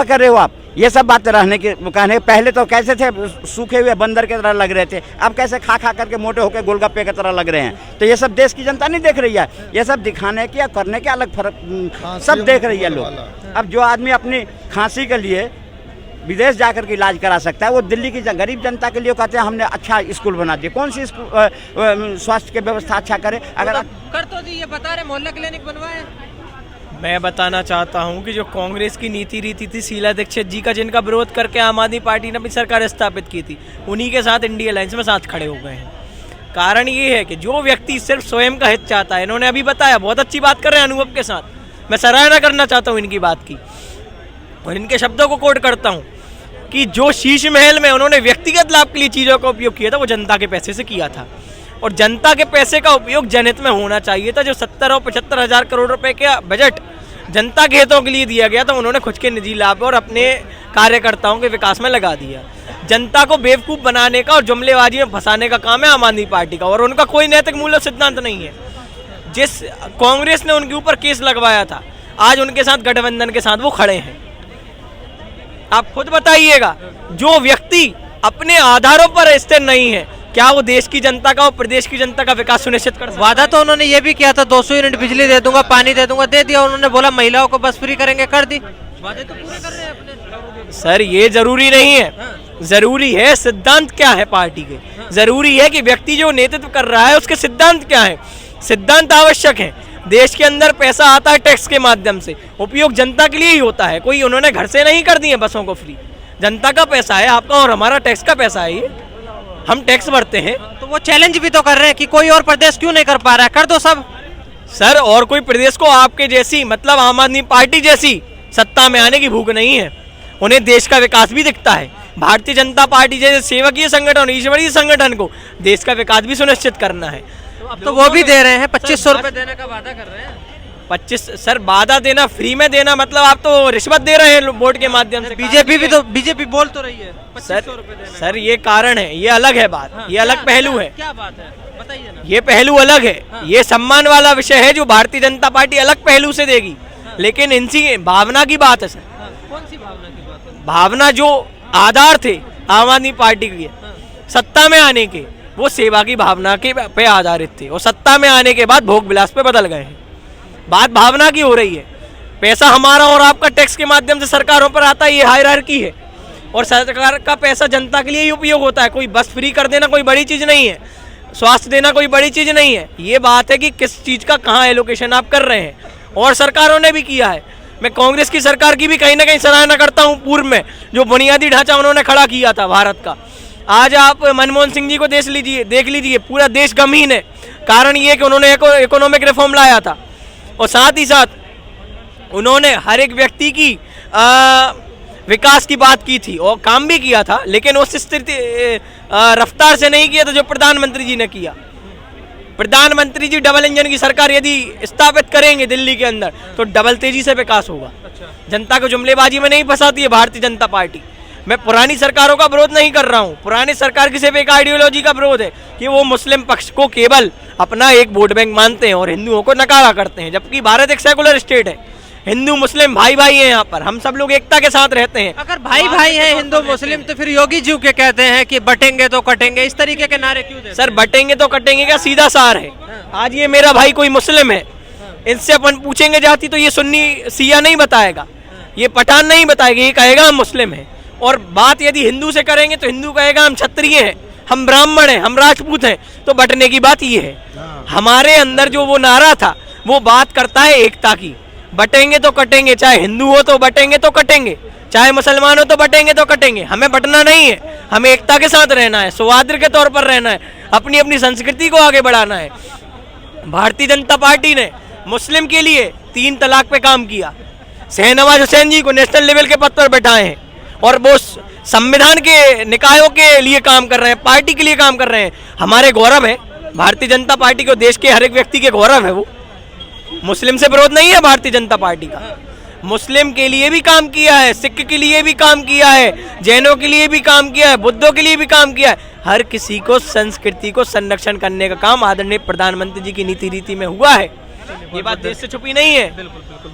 क्या कर रहे हो आप? ये सब बात रहने के कहने, पहले तो कैसे थे, सूखे हुए बंदर की तरह लग रहे थे, अब कैसे खा खा करके मोटे होकर गोलगप्पे की तरह लग रहे हैं। तो ये सब देश की जनता नहीं देख रही है, ये सब दिखाने के या करने के अलग फर्क सब देख रही है लोग। अब जो आदमी अपनी खांसी के लिए विदेश जाकर के इलाज करा सकता है, वो दिल्ली की गरीब जनता के लिए कहते हैं हमने अच्छा स्कूल बना दिया। कौन सी स्वास्थ्य की व्यवस्था अच्छा करे? अगर कर तो दी, ये बता रहे मोहल्ला क्लिनिक बनवाए। मैं बताना चाहता हूं कि जो कांग्रेस की नीति रीति थी शीला दीक्षित जी का, जिनका विरोध करके आम आदमी पार्टी ने अपनी सरकार स्थापित की थी, उन्हीं के साथ इंडिया अलायंस में साथ खड़े हो गए हैं। कारण ये है कि जो व्यक्ति सिर्फ स्वयं का हित चाहता है, इन्होंने अभी बताया, बहुत अच्छी बात कर रहे हैं अनुभव के साथ, मैं सराहना करना चाहता हूँ इनकी बात की और इनके शब्दों को कोट करता हूँ कि जो शीश महल में उन्होंने व्यक्तिगत लाभ के लिए चीज़ों का उपयोग किया था, वो जनता के पैसे से किया था और जनता के पैसे का उपयोग जनहित में होना चाहिए था। जो 70 और 75 हज़ार करोड़ रुपए का बजट जनता के हितों के लिए दिया गया था, उन्होंने खुद के निजी लाभ और अपने कार्यकर्ताओं के विकास में लगा दिया। जनता को बेवकूफ़ बनाने का और जुमलेबाजी में फंसाने का काम है आम आदमी पार्टी का और उनका कोई नैतिक मूल्य सिद्धांत नहीं है। जिस कांग्रेस ने उनके ऊपर केस लगवाया था, आज उनके साथ गठबंधन के साथ वो खड़े हैं। आप खुद बताइएगा, जो व्यक्ति अपने आधारों पर स्थिर नहीं है, क्या वो देश की जनता का और प्रदेश की जनता का विकास सुनिश्चित कर सकता है? वादा तो उन्होंने ये भी किया था 200 यूनिट बिजली दे दूंगा, पानी दे दूंगा, दे दिया। उन्होंने बोला महिलाओं को बस फ्री करेंगे, कर दी। वादे तो पूरे कर रहे हैं अपने। सर ये जरूरी नहीं है, जरूरी है सिद्धांत क्या है पार्टी के, जरूरी है कि व्यक्ति जो नेतृत्व कर रहा है उसके सिद्धांत क्या है। सिद्धांत आवश्यक है। देश के अंदर पैसा आता है टैक्स के माध्यम से, उपयोग जनता के लिए ही होता है। कोई उन्होंने घर से नहीं कर दिए बसों को फ्री, जनता का पैसा है, आपका और हमारा टैक्स का पैसा है, ये हम टैक्स भरते हैं। तो वो चैलेंज भी तो कर रहे हैं कि कोई और प्रदेश क्यों नहीं कर पा रहा है, कर दो सब। सर और कोई प्रदेश को आपके जैसी, मतलब आम आदमी पार्टी जैसी सत्ता में आने की भूख नहीं है, उन्हें देश का विकास भी दिखता है। भारतीय जनता पार्टी जैसे सेवकीय संगठन, ईश्वरीय संगठन को देश का विकास भी सुनिश्चित करना है। अब तो वो भी दे रहे हैं, 2500 रुपए देने का वादा कर रहे हैं। 25 सर वादा देना, फ्री में देना, मतलब आप तो रिश्वत दे रहे हैं वोट के माध्यम से। बीजेपी बोल तो रही है 2500 रुपए देने। सर ये कारण है, ये अलग है बात। हाँ, ये अलग पहलू है। क्या बात है बताइए ना। ये पहलू अलग है। हाँ। ये सम्मान वाला विषय है जो भारतीय जनता पार्टी अलग पहलू से देगी। हाँ। लेकिन इनसी भावना की बात है सर। हाँ। कौन सी भावना की बात है? भावना जो आधार थे आम आदमी पार्टी के सत्ता में आने के, वो सेवा की भावना के पे आधारित थे और सत्ता में आने के बाद भोग विलास पे बदल गए हैं। बात भावना की हो रही है। पैसा हमारा और आपका टैक्स के माध्यम से सरकारों पर आता है, ये हायरार्की है और सरकार का पैसा जनता के लिए ही उपयोग होता है। कोई बस फ्री कर देना कोई बड़ी चीज़ नहीं है, स्वास्थ्य देना कोई बड़ी चीज़ नहीं है। ये बात है कि किस चीज़ का कहाँ एलोकेशन आप कर रहे हैं और सरकारों ने भी किया है। मैं कांग्रेस की सरकार की भी कहीं ना कहीं सराहना करता हूँ। पूर्व में जो बुनियादी ढांचा उन्होंने खड़ा किया था भारत का, आज आप मनमोहन सिंह जी को देख लीजिए, पूरा देश गमहीन है। कारण ये कि उन्होंने इकोनॉमिक रिफॉर्म लाया था और साथ ही साथ उन्होंने हर एक व्यक्ति की विकास की बात की थी और काम भी किया था, लेकिन उस स्थिति रफ्तार से नहीं किया था जो प्रधानमंत्री जी ने किया। प्रधानमंत्री जी डबल इंजन की सरकार यदि स्थापित करेंगे दिल्ली के अंदर तो डबल तेजी से विकास होगा। जनता को जुमलेबाजी में नहीं फंसाती है भारतीय जनता पार्टी। मैं पुरानी सरकारों का विरोध नहीं कर रहा हूँ, पुरानी सरकार की सिर्फ एक आइडियोलॉजी का विरोध है कि वो मुस्लिम पक्ष को केवल अपना एक वोट बैंक मानते हैं और हिंदुओं को नकारा करते हैं, जबकि भारत एक सेकुलर स्टेट है। हिंदू मुस्लिम भाई भाई हैं, यहाँ पर हम सब लोग एकता के साथ रहते हैं। अगर भाई भाई हैं हिंदू मुस्लिम, तो फिर योगी जी के कहते हैं कि बटेंगे तो कटेंगे, इस तरीके के नारे क्यों देते? सर बटेंगे तो कटेंगे का सीधा सार है। आज ये मेरा भाई कोई मुस्लिम है, इनसे अपन पूछेंगे जाती तो ये सुन्नी सिया नहीं बताएगा, ये पठान नहीं बताएगा, ये कहेगा हम मुस्लिम हैं। और बात यदि हिंदू से करेंगे तो हिंदू कहेगा हम क्षत्रिय हैं, हम ब्राह्मण हैं, हम राजपूत हैं। तो बटने की बात ये है। हमारे अंदर जो वो नारा था वो बात करता है एकता की। बटेंगे तो कटेंगे, चाहे हिंदू हो तो बटेंगे तो कटेंगे, चाहे मुसलमान हो तो बटेंगे तो कटेंगे। हमें बटना नहीं है, हमें एकता के साथ रहना है, सौहार्द के तौर पर रहना है, अपनी अपनी संस्कृति को आगे बढ़ाना है। भारतीय जनता पार्टी ने मुस्लिम के लिए 3 तलाक पे काम किया, शहनवाज हुसैन जी को नेशनल लेवल के पद पर बैठाए हैं और वो संविधान के निकायों के लिए काम कर रहे हैं, पार्टी के लिए काम कर रहे हैं। हमारे गौरव है भारतीय जनता पार्टी को, देश के हर एक व्यक्ति के गौरव है वो। मुस्लिम से विरोध नहीं है भारतीय जनता पार्टी का। मुस्लिम के लिए भी काम किया है, सिख के लिए भी काम किया है, जैनों के लिए भी काम किया है, बुद्धों के लिए भी काम किया है। हर किसी को संस्कृति को संरक्षण करने का काम आदरणीय प्रधानमंत्री जी की नीति रीति में हुआ है। ये बात देश से छुपी नहीं है। बिल्कुल।